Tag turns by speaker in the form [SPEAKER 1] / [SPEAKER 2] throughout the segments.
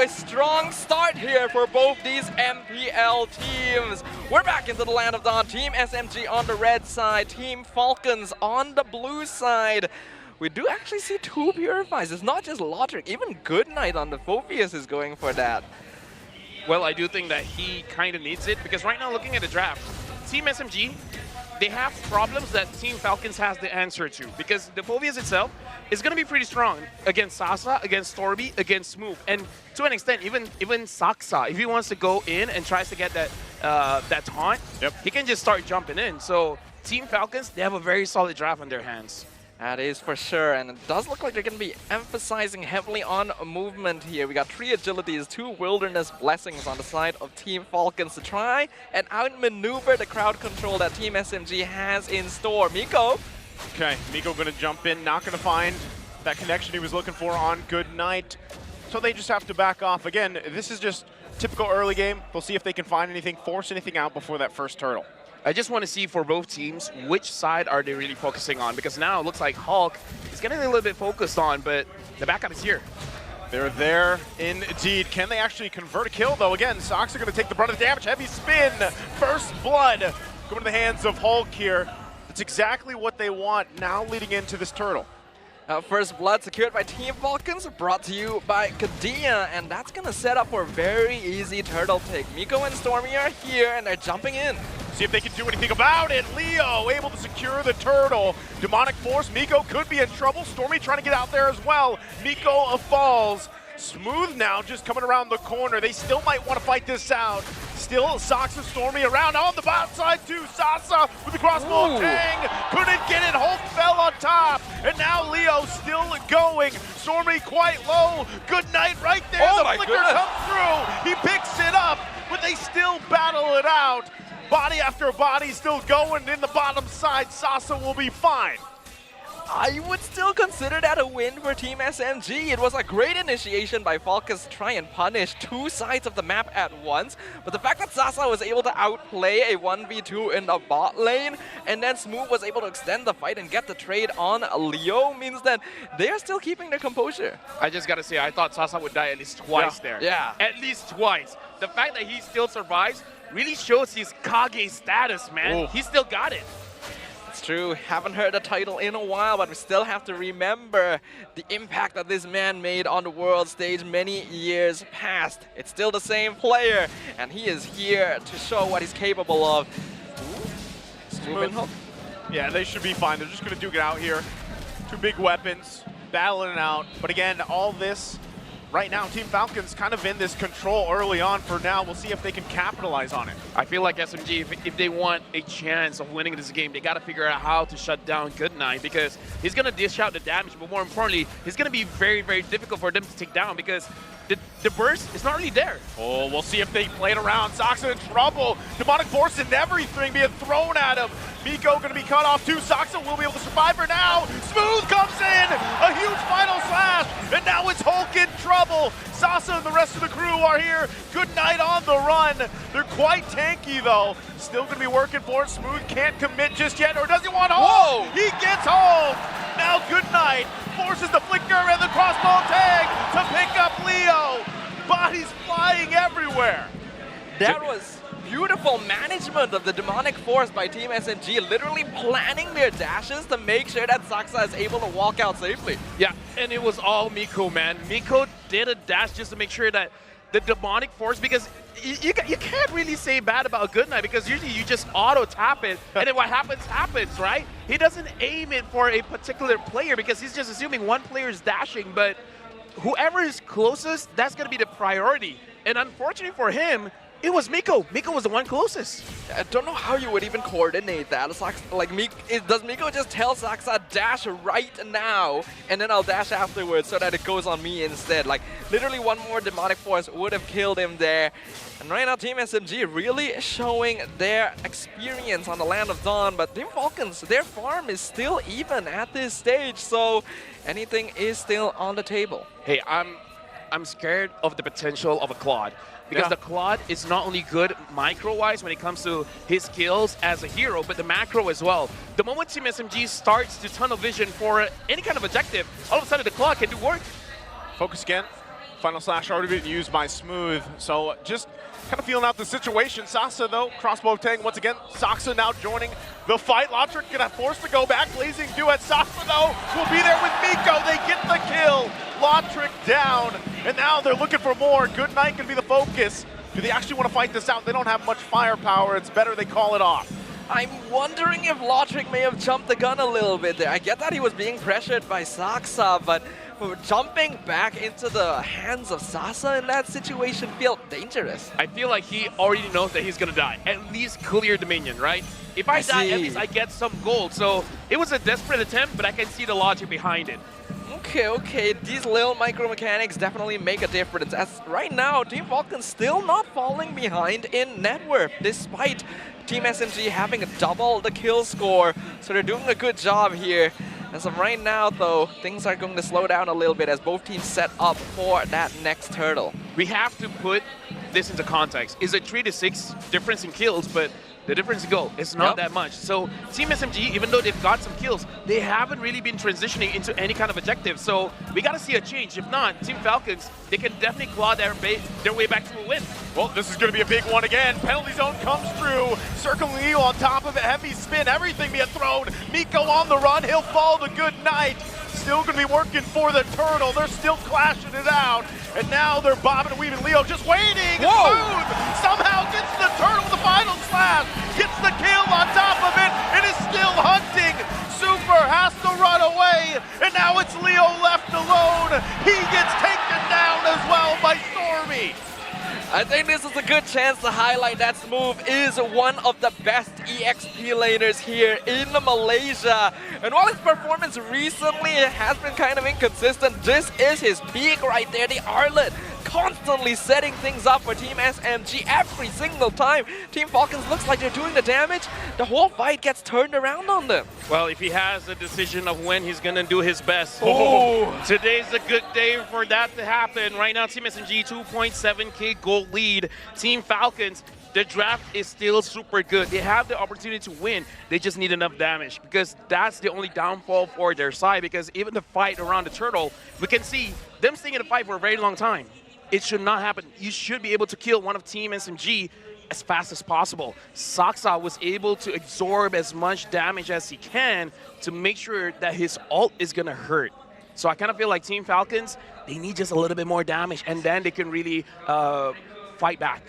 [SPEAKER 1] a strong start here for both these MPL teams. We're back into the Land of Dawn. Team SMG on the red side, Team Falcons on the blue side. We do actually see two Purifies. It's not just Logic. Even Goodnight on the Phobius is going for that.
[SPEAKER 2] Well, I do think that he kind of needs it because right now, looking at the draft, Team SMG, they have problems that Team Falcons has the answer to because the Phobius itself is going to be pretty strong against Sasa, against Stormy, against Smooth, and to an extent, even Saksa, if he wants to go in and tries to get that that taunt, he can just start jumping in. So Team Falcons, they have a very solid draft on their hands.
[SPEAKER 1] That is for sure, and it does look like they're going to be emphasizing heavily on movement here. We got 3 agilities, 2 wilderness blessings on the side of Team Falcons to try and outmaneuver the crowd control that Team SMG has in store. Miko.
[SPEAKER 3] Okay, Miko going to jump in, not going to find that connection he was looking for on Goodnight. So they just have to back off. Again, this is just typical early game. We'll see if they can find anything, force anything out before that first turtle.
[SPEAKER 2] I just want to see for both teams, which side are they really focusing on? Because now it looks like Hulk is getting a little bit focused on, but the backup is here.
[SPEAKER 3] They're there indeed. Can they actually convert a kill, though? Again, Sox are going to take the brunt of the damage. Heavy spin, first blood going to the hands of Hulk here. That's exactly what they want now leading into this turtle.
[SPEAKER 1] First blood secured by Team Falcons, brought to you by Kadia, and that's going to set up for a very easy turtle pick. Miko and Stormy are here, and they're jumping in.
[SPEAKER 3] See if they can do anything about it. Leo able to secure the turtle. Demonic Force, Miko could be in trouble. Stormy trying to get out there as well. Miko falls. Smooth now just coming around the corner. They still might want to fight this out. Still, Sox and Stormy around on the bot side too. Sasa with the crossbow tang. Couldn't get it. Hulk fell on top. And now Leo still going. Stormy quite low. Goodnight right there.
[SPEAKER 1] Oh,
[SPEAKER 3] the flicker comes through. He picks it up, but they still battle it out. Body after body still going in the bottom side. Sasa will be fine.
[SPEAKER 1] I would still consider that a win for Team SMG. It was a great initiation by Falcons to try and punish 2 sides of the map at once. But the fact that Sasa was able to outplay a 1v2 in the bot lane, and then Smooth was able to extend the fight and get the trade on Leo means that they're still keeping their composure.
[SPEAKER 2] I just got to say, I thought Sasa would die at least twice there.
[SPEAKER 1] Yeah.
[SPEAKER 2] At least twice. The fact that he still survives really shows his Kage status, man. He still got it.
[SPEAKER 1] It's true, haven't heard the title in a while, but we still have to remember the impact that this man made on the world stage many years past. It's still the same player, and he is here to show what he's capable of.
[SPEAKER 3] Smooth. Yeah, they should be fine. They're just going to duke it out here. 2 big weapons, battling it out. But again, all this, right now, Team Falcons kind of in this control early on for now. We'll see if they can capitalize on it.
[SPEAKER 2] I feel like SMG, if they want a chance of winning this game, they got to figure out how to shut down Goodnight because he's going to dish out the damage, but more importantly, it's going to be very, very difficult for them to take down because the burst is not really there.
[SPEAKER 3] Oh, we'll see if they play it around. Soxa in trouble. Demonic Force and everything being thrown at him. Miko going to be cut off too. Soxa will be able to survive for now. Smooth comes in. A huge final slash. And now it's Hulk in trouble. Sasa and the rest of the crew are here. Goodnight on the run. They're quite tanky though. Still going to be working for it. Smooth can't commit just yet. Or does he want Hulk? He gets Hulk. Now Goodnight forces the flicker and the crossbow tag to pick up Leo. Bodies flying everywhere.
[SPEAKER 1] That was beautiful management of the Demonic Force by Team SMG, literally planning their dashes to make sure that Saksa is able to walk out safely.
[SPEAKER 2] Yeah, and it was all Miko, man. Miko did a dash just to make sure that the Demonic Force, because you can't really say bad about Goodnight because usually you just auto-tap it, and then what happens, right? He doesn't aim it for a particular player because he's just assuming one player is dashing, but whoever is closest, that's going to be the priority. And unfortunately for him, it was Miko. Miko was the one closest.
[SPEAKER 1] I don't know how you would even coordinate that. Does Miko just tell Saksa, dash right now, and then I'll dash afterwards so that it goes on me instead? Like, literally one more Demonic Force would have killed him there. And right now, Team SMG really showing their experience on the Land of Dawn, but Team Falcons, their farm is still even at this stage, so anything is still on the table.
[SPEAKER 2] Hey, I'm scared of the potential of a Claude. Because the Claude is not only good micro-wise when it comes to his skills as a hero, but the macro as well. The moment Team SMG starts to tunnel vision for any kind of objective, all of a sudden the Claude can do work.
[SPEAKER 3] Focus again. Final Slash already been used by Smooth, so just kind of feeling out the situation. Sasa, though, crossbow tang once again. Sasa now joining the fight. Lotric gonna force to go back. Blazing duet. Sasa, though, will be there with Miko. They get the kill. Lotric down, and now they're looking for more. Good Night can be the focus. Do they actually want to fight this out? They don't have much firepower. It's better they call it off.
[SPEAKER 1] I'm wondering if Lotric may have jumped the gun a little bit there. I get that he was being pressured by Saksa, but jumping back into the hands of Sasa in that situation felt dangerous.
[SPEAKER 2] I feel like he already knows that he's going to die. At least clear the minion, right? If I die, at least I get some gold. So it was a desperate attempt, but I can see the logic behind it.
[SPEAKER 1] Okay, these little micro mechanics definitely make a difference. As right now, Team FALCON still not falling behind in net worth, despite Team SMG having double the kill score. So they're doing a good job here. As of right now, though, things are going to slow down a little bit as both teams set up for that next turtle.
[SPEAKER 2] We have to put this into context. It's a 3 to 6 difference in kills, but the difference in goal is not that much. So Team SMG, even though they've got some kills, they haven't really been transitioning into any kind of objective. So we got to see a change. If not, Team Falcons, they can definitely claw their way back to a win.
[SPEAKER 3] Well, this is going to be a big one again. Penalty zone comes through. Circling Leo on top of it. Heavy spin. Everything being thrown. Miko on the run. He'll fall to Good Night. Still going to be working for the turtle. They're still clashing it out. And now they're bobbing and weaving. Leo just waiting. Smooth somehow gets the turtle with the final slash. Gets the kill on top of it. It is still hunting. Super has to run away. And now it's Leo left alone. He gets taken down as well by Stormy.
[SPEAKER 1] I think this is a good chance to highlight that Smooth is one of the best EXP laners here in Malaysia. And while his performance recently has been kind of inconsistent, this is his peak right there. The Arlet constantly setting things up for Team SMG every single time. Team FALCONs looks like they're doing the damage. The whole fight gets turned around on them.
[SPEAKER 2] Well, if he has a decision of when he's going to do his best, today's a good day for that to happen. Right now, Team SMG 2.7k gold lead. Team Falcons, the draft is still super good. They have the opportunity to win. They just need enough damage because that's the only downfall for their side, because even the fight around the turtle, we can see them staying in the fight for a very long time. It should not happen. You should be able to kill one of Team SMG as fast as possible. Saksa was able to absorb as much damage as he can to make sure that his ult is going to hurt. So I kind of feel like Team Falcons, they need just a little bit more damage, and then they can really fight back.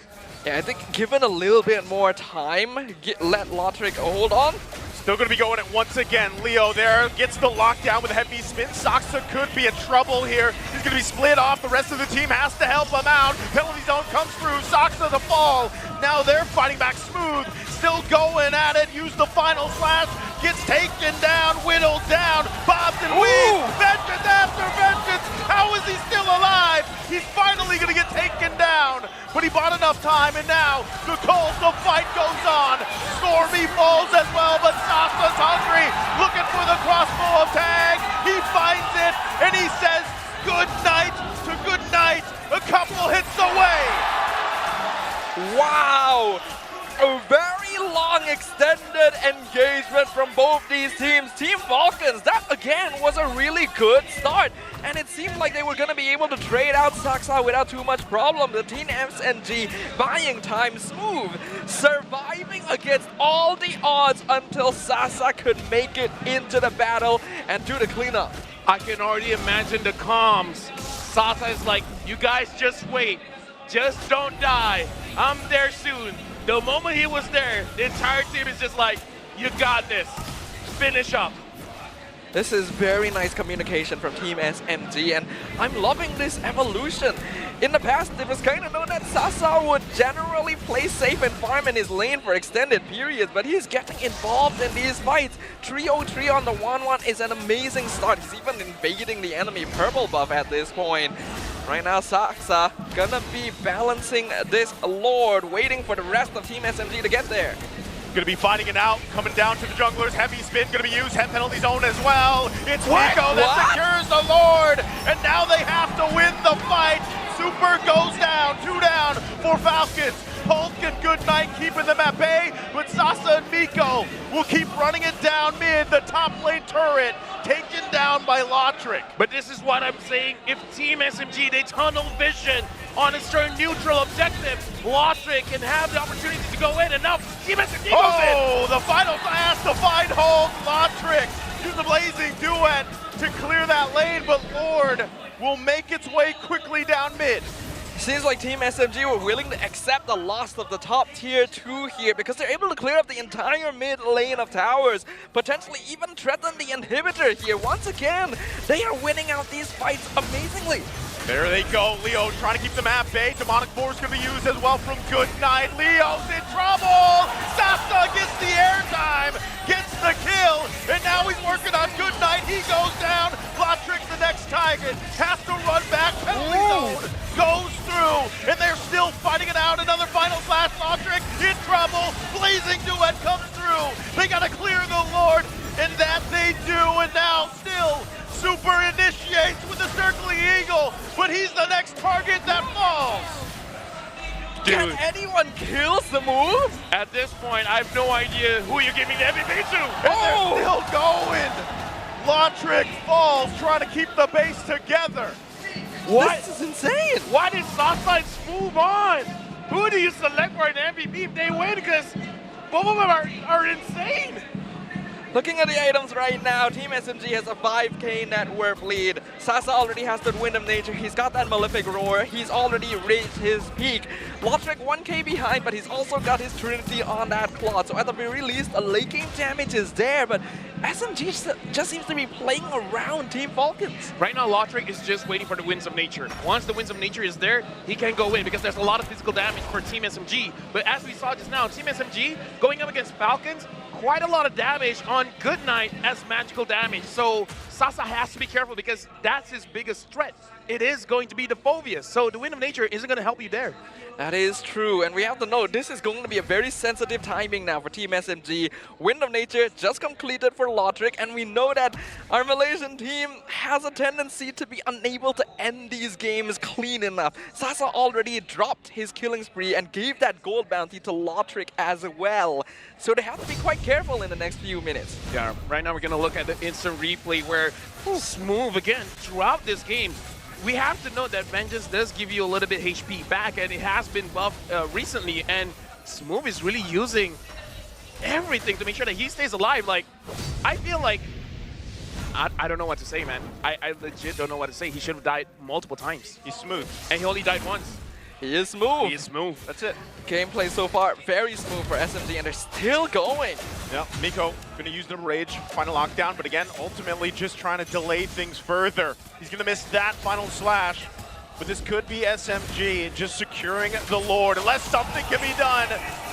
[SPEAKER 1] Yeah, I think given a little bit more time, let Lotric hold on.
[SPEAKER 3] Still going to be going it once again. Leo there gets the lockdown with a heavy spin. Saksa could be in trouble here. He's going to be split off. The rest of the team has to help him out. Penalty zone comes through. Saksa the fall. Now they're fighting back. Smooth still going at it. Use the final slash. Gets taken down. Whittled down. Bobs and weaves. Vengeance after vengeance. How is he still alive? He's finally going to get taken down. But he bought enough time, and now the fight goes on. Stormy falls as well, but Sasa's hungry, looking for the crossbow of tag. He finds it, and he says good night to Good Night. A couple hits away.
[SPEAKER 1] Wow! A very long extended engagement from both these teams. Team FALCONs, that again was a really good start. And it seemed like they were going to be able to trade out Saksa without too much problem. The Team SMG buying time. Smooth, surviving against all the odds until Sasa could make it into the battle and do the cleanup.
[SPEAKER 2] I can already imagine the comms. Sasa is like, you guys just wait. Just don't die. I'm there soon. The moment he was there, the entire team is just like, you got this. Finish up.
[SPEAKER 1] This is very nice communication from Team SMG, and I'm loving this evolution. In the past, it was kind of known that Sasa would generally play safe and farm in his lane for extended periods, but he's getting involved in these fights. 303 on the 1-1 is an amazing start. He's even invading the enemy purple buff at this point. Right now, Saksa gonna be balancing this Lord, waiting for the rest of Team SMG to get there.
[SPEAKER 3] Going to be fighting it out, coming down to the junglers. Heavy spin going to be used, head penalty zone as well. It's Miko that secures the Lord, and now they have to win the fight. Super goes down, 2 down for Falcons. Hulk and Good Night keeping them at bay, but Sasa and Miko will keep running it down mid. The top lane turret taken down by Lotric.
[SPEAKER 2] But this is what I'm saying. If Team SMG, they tunnel vision on a certain neutral objective, Lotric can have the opportunity to go in, and now Team SMG goes in.
[SPEAKER 3] Oh, the final blast to find hold. Lotric to the blazing duet to clear that lane, but Lord will make its way quickly down mid.
[SPEAKER 1] Seems like Team SMG were willing to accept the loss of the top tier 2 here because they're able to clear up the entire mid lane of towers, potentially even threaten the inhibitor here. Once again, they are winning out these fights amazingly.
[SPEAKER 3] There they go, Leo trying to keep them at bay. Demonic Force can be used as well from Goodnight. Leo's in trouble! Sasa gets the airtime, gets the kill, and now he's working on Goodnight. He goes down. Lotric's the next target. Has to run back. Penalty zone goes through, and they're still fighting it out. Another final slash. Lotric in trouble. Blazing Duet comes through. They gotta clear the Lord, and that they do, and now still Super initiates with the circling eagle, but he's the next target that falls.
[SPEAKER 2] Dude.
[SPEAKER 1] Can anyone kill the move?
[SPEAKER 2] At this point, I have no idea who you're giving the MVP to.
[SPEAKER 3] And they're still going. Lotric falls, trying to keep the base together.
[SPEAKER 2] What?
[SPEAKER 1] This is insane.
[SPEAKER 2] Why did Sasa move on? Who do you select for an MVP if they win? Because both of them are insane.
[SPEAKER 1] Looking at the items right now, Team SMG has a 5k net worth lead. Sasa already has the Wind of Nature. He's got that Malefic Roar. He's already reached his peak. Lotric 1k behind, but he's also got his Trinity on that Claude. So at the very least, a late game damage is there, but SMG just seems to be playing around Team Falcons.
[SPEAKER 2] Right now, Lotric is just waiting for the Winds of Nature. Once the Winds of Nature is there, he can go in because there's a lot of physical damage for Team SMG. But as we saw just now, Team SMG going up against Falcons, quite a lot of damage on Goodnight as magical damage. So Sasa has to be careful because that's his biggest threat. It is going to be the Phobius. So the Wind of Nature isn't going to help you there.
[SPEAKER 1] That is true, and we have to know this is going to be a very sensitive timing now for Team SMG. Wind of Nature just completed for Lotric, and we know that our Malaysian team has a tendency to be unable to end these games clean enough. Sasa already dropped his killing spree and gave that gold bounty to Lotric as well. So they have to be quite careful in the next few minutes.
[SPEAKER 2] Yeah, right now we're going to look at the instant replay where Smooth again throughout this game. We have to note that Vengeance does give you a little bit HP back, and it has been buffed recently, and Smooth is really using everything to make sure that he stays alive. Like, I feel like, I don't know what to say, man. I legit don't know what to say. He should have died multiple times.
[SPEAKER 3] He's smooth.
[SPEAKER 2] And he only died once.
[SPEAKER 1] He is smooth.
[SPEAKER 2] He is smooth.
[SPEAKER 3] That's it.
[SPEAKER 1] Gameplay so far, very smooth for SMG, and they're still going.
[SPEAKER 3] Yeah, Miko gonna use the Rage, final lockdown, but again, ultimately just trying to delay things further. He's gonna miss that final slash, but this could be SMG just securing the Lord, unless something can be done.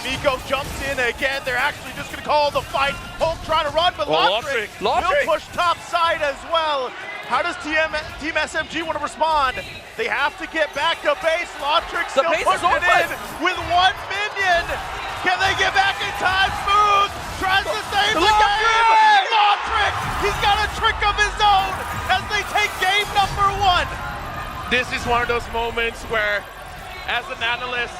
[SPEAKER 3] Miko jumps in again. They're actually just gonna call the fight. Hulk trying to run, but Lotric will push top side as well. How does Team SMG want to respond? They have to get back to base. Lotric still pushing it in with 1 minion. Can they get back in time? Smooth tries to save the game. Lotric, he's got a trick of his own as they take game number 1.
[SPEAKER 2] This is one of those moments where, as an analyst,